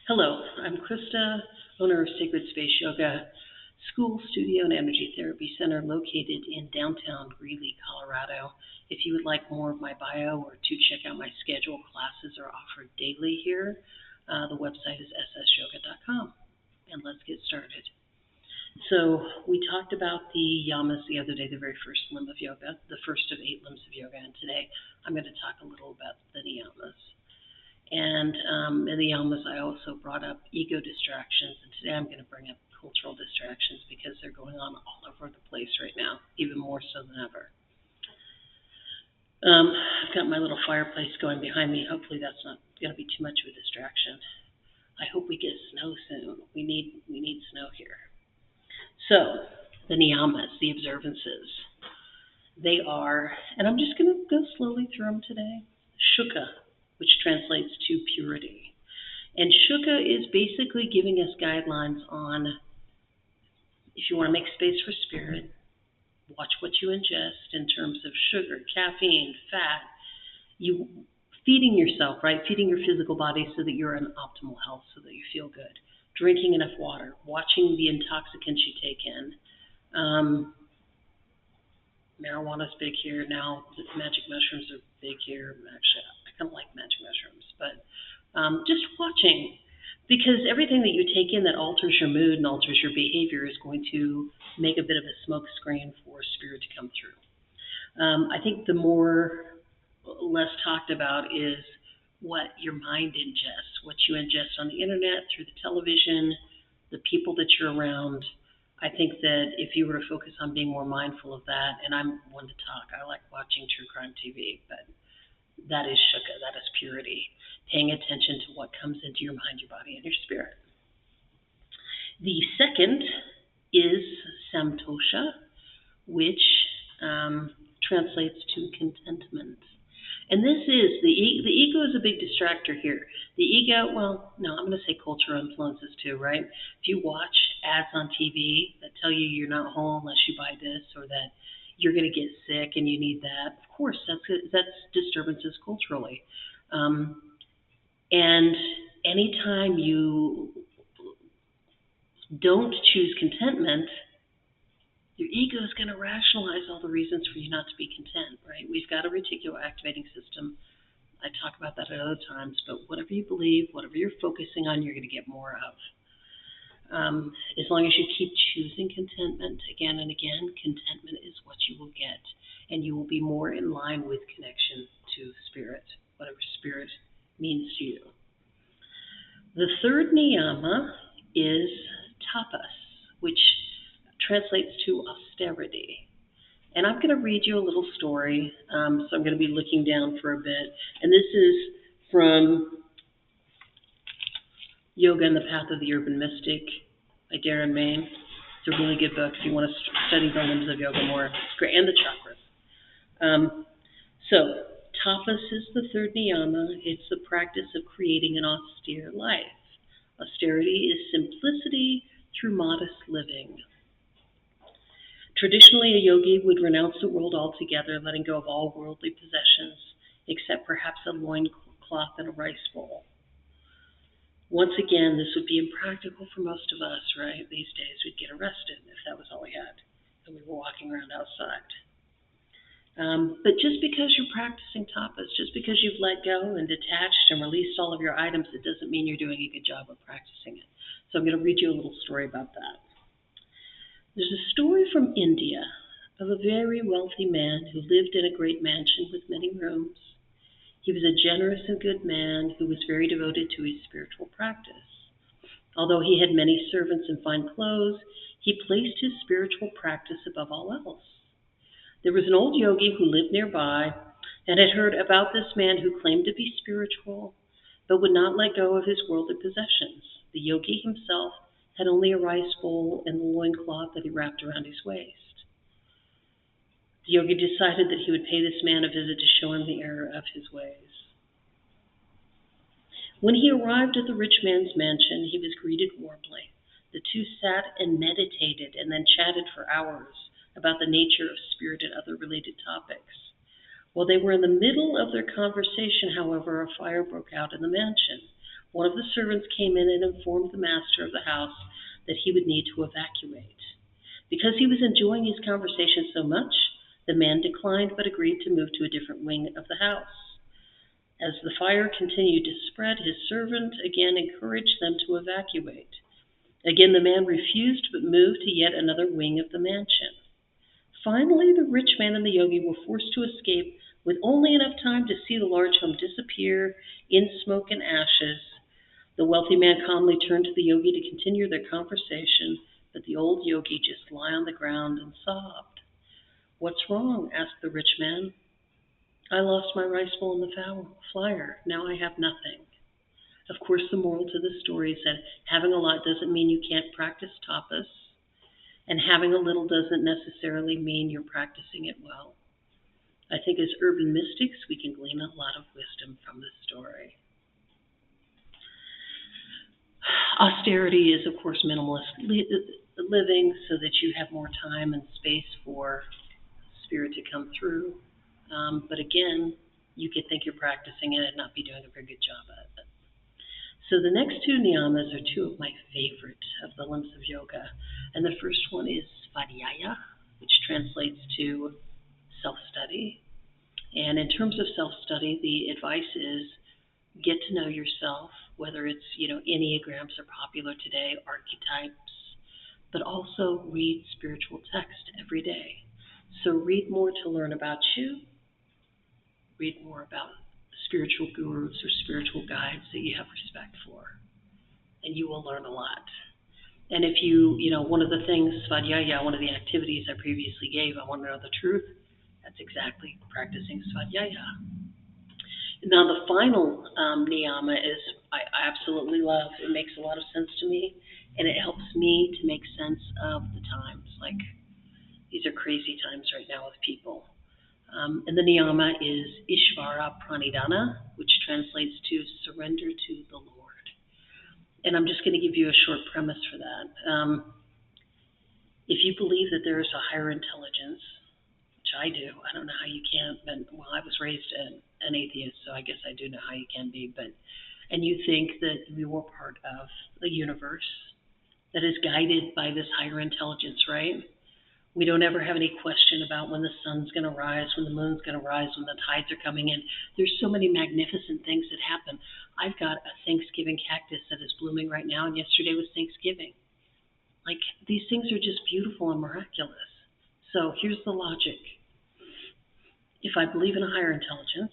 Hello, I'm Krista, owner of Sacred Space Yoga School, Studio, and Energy Therapy Center located in downtown Greeley, Colorado. If you would like more of my bio or to check out my schedule, classes are offered daily here. The website is ssyoga.com. And let's get started. So we talked about the yamas the other day, the very first limb of yoga, the first of 8 limbs of yoga, and today I'm going to talk a little about the niyamas. And in the yamas, I also brought up ego distractions, and today I'm going to bring up cultural distractions because they're going on all over the place right now, even more so than ever. I've got my little fireplace going behind me. Hopefully that's not going to be too much of a distraction. I hope we get snow soon. We need snow here. So the niyamas, the observances, they are, and I'm just going to go slowly through them today. Shauca, which translates to purity. And Shauca is basically giving us guidelines on if you want to make space for spirit, watch what you ingest in terms of sugar, caffeine, fat, you feeding yourself, right? Feeding your physical body so that you're in optimal health, so that you feel good. Drinking enough water, watching the intoxicants you take in. Marijuana's big here now. Magic mushrooms are big here. Actually, I kind of like magic mushrooms, but just watching, because everything that you take in that alters your mood and alters your behavior is going to make a bit of a smoke screen for spirit to come through. I think the less talked about is what your mind ingests, what you ingest on the internet, through the television, the people that you're around. I think that if you were to focus on being more mindful of that, and I'm one to talk, I like watching true crime TV, but that is Shauca, that is purity, paying attention to what comes into your mind, your body, and your spirit. The second is Samtosha, which translates to contentment. And this is, the ego is a big distractor here. The ego, well, no, I'm going to say cultural influences too, right? If you watch ads on TV that tell you you're not whole unless you buy this, or that you're going to get sick and you need that, of course, that's disturbances culturally. And anytime you don't choose contentment, your ego is going to rationalize all the reasons for you not to be content, right? We've got a reticular activating system. I talk about that at other times, but whatever you believe, whatever you're focusing on, you're going to get more of. As long as you keep choosing contentment again and again, contentment is what you will get, and you will be more in line with connection to spirit, whatever spirit means to you. The third niyama is tapas, which translates to austerity. And I'm going to read you a little story. So I'm going to be looking down for a bit. And this is from Yoga and the Path of the Urban Mystic by Darren Main. It's a really good book if you want to study the limbs of yoga more. It's great. And the chakras. So tapas is the third niyama. It's the practice of creating an austere life. Austerity is simplicity through modest living. Traditionally, a yogi would renounce the world altogether, letting go of all worldly possessions, except perhaps a loincloth and a rice bowl. Once again, this would be impractical for most of us, right? These days, we'd get arrested if that was all we had, and we were walking around outside. But just because you're practicing tapas, just because you've let go and detached and released all of your items, it doesn't mean you're doing a good job of practicing it. So I'm going to read you a little story about that. There's a story from India of a very wealthy man who lived in a great mansion with many rooms. He was a generous and good man who was very devoted to his spiritual practice. Although he had many servants and fine clothes, he placed his spiritual practice above all else. There was an old yogi who lived nearby and had heard about this man who claimed to be spiritual, but would not let go of his worldly possessions. The yogi himself had only a rice bowl and the loincloth that he wrapped around his waist. The yogi decided that he would pay this man a visit to show him the error of his ways. When he arrived at the rich man's mansion, he was greeted warmly. The two sat and meditated and then chatted for hours about the nature of spirit and other related topics. While they were in the middle of their conversation, however, a fire broke out in the mansion. One of the servants came in and informed the master of the house that he would need to evacuate. Because he was enjoying his conversation so much, the man declined but agreed to move to a different wing of the house. As the fire continued to spread, his servant again encouraged them to evacuate. Again, the man refused but moved to yet another wing of the mansion. Finally, the rich man and the yogi were forced to escape with only enough time to see the large home disappear in smoke and ashes. The wealthy man calmly turned to the yogi to continue their conversation, but the old yogi just lay on the ground and sobbed. "What's wrong?" asked the rich man. "I lost my rice bowl in the fire. Now I have nothing." Of course, the moral to the story is that having a lot doesn't mean you can't practice tapas, and having a little doesn't necessarily mean you're practicing it well. I think as urban mystics, we can glean a lot of wisdom from this story. Austerity is, of course, minimalist living so that you have more time and space for spirit to come through. But again, you could think you're practicing it and not be doing a very good job at it. So the next two niyamas are two of my favorite of the limbs of yoga. And the first one is Svadhyaya, which translates to self-study. And in terms of self-study, the advice is get to know yourself, whether it's, enneagrams are popular today, archetypes, but also read spiritual text every day. So read more to learn about you, read more about spiritual gurus or spiritual guides that you have respect for, and you will learn a lot. And if one of the things, Svadhyaya, one of the activities I previously gave, I want to know the truth, that's exactly practicing Svadhyaya. Now, the final niyama is I absolutely love. It makes a lot of sense to me, and it helps me to make sense of the times. Like, these are crazy times right now with people. And the niyama is Ishvara pranidhana, which translates to surrender to the Lord. And I'm just going to give you a short premise for that. If you believe that there is a higher intelligence, which I do, I don't know how you can, but I was raised an atheist, so I guess I do know how you can be, and you think that you are part of the universe that is guided by this higher intelligence, right? We don't ever have any question about when the sun's going to rise, when the moon's going to rise, when the tides are coming in. There's so many magnificent things that happen. I've got a Thanksgiving cactus that is blooming right now, and yesterday was Thanksgiving. Like, these things are just beautiful and miraculous. So here's the logic. If I believe in a higher intelligence,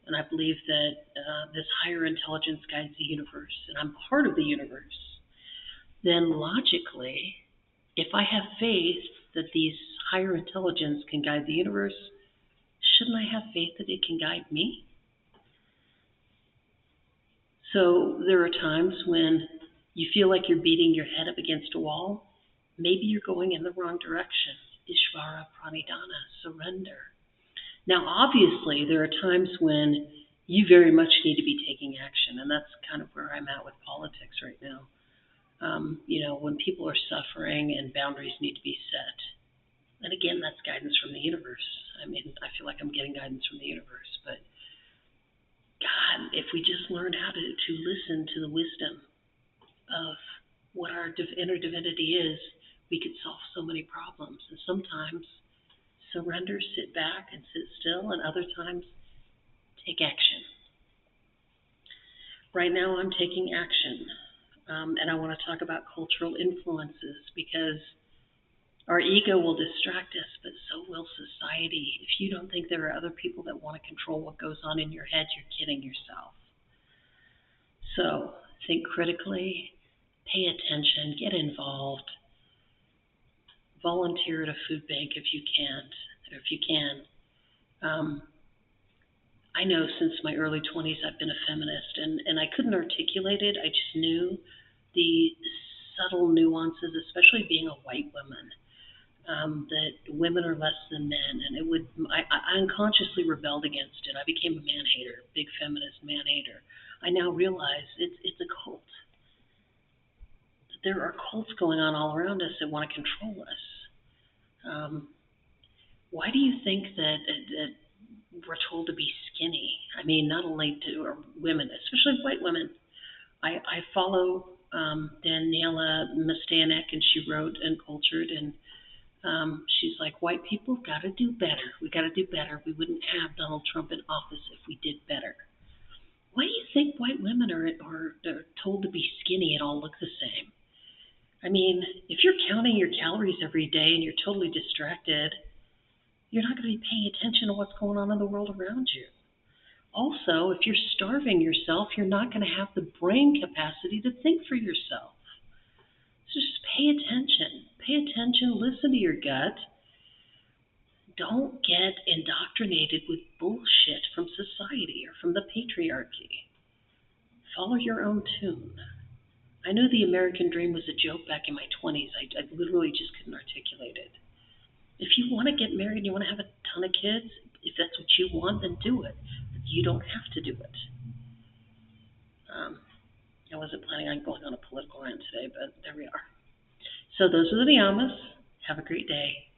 and I believe that this higher intelligence guides the universe, and I'm part of the universe, then logically, if I have faith that these higher intelligence can guide the universe, shouldn't I have faith that it can guide me? So there are times when you feel like you're beating your head up against a wall. Maybe you're going in the wrong direction. Ishvara pranidhana, surrender. Now, obviously, there are times when you very much need to be taking action, and that's kind of where I'm at with politics right now. When people are suffering and boundaries need to be set. And again, that's guidance from the universe. I mean, I feel like I'm getting guidance from the universe, but God, if we just learn how to listen to the wisdom of what our inner divinity is, we could solve so many problems. And sometimes surrender, sit back and sit still, and other times take action. Right now I'm taking action, and I want to talk about cultural influences because our ego will distract us, but so will society. If you don't think there are other people that want to control what goes on in your head, you're kidding yourself. So think critically, pay attention, get involved, volunteer at a food bank if you can't, or if you can. I know since my early 20s I've been a feminist, and I couldn't articulate it. I just knew the subtle nuances, especially being a white woman, that women are less than men, and I unconsciously rebelled against it. I became a man-hater, big feminist man-hater. I now realize it's a cult. There are cults going on all around us that want to control us. Why do you think that we're told to be skinny? I mean, not only to women, especially white women. follow Daniela Mastanek, and she wrote Uncultured, and she's like, white people got to do better. We got to do better. We wouldn't have Donald Trump in office if we did better. Why do you think white women are told to be skinny and all look the same? I mean, if you're counting your calories every day and you're totally distracted, you're not going to be paying attention to what's going on in the world around you. Also, if you're starving yourself, you're not going to have the brain capacity to think for yourself. So just pay attention. Pay attention, listen to your gut. Don't get indoctrinated with bullshit from society or from the patriarchy. Follow your own tune. I knew the American dream was a joke back in my 20s. I literally just couldn't articulate it. If you want to get married and you want to have a ton of kids, if that's what you want, then do it. But you don't have to do it. I wasn't planning on going on a political rant today, but there we are. So those are the niyamas. Have a great day.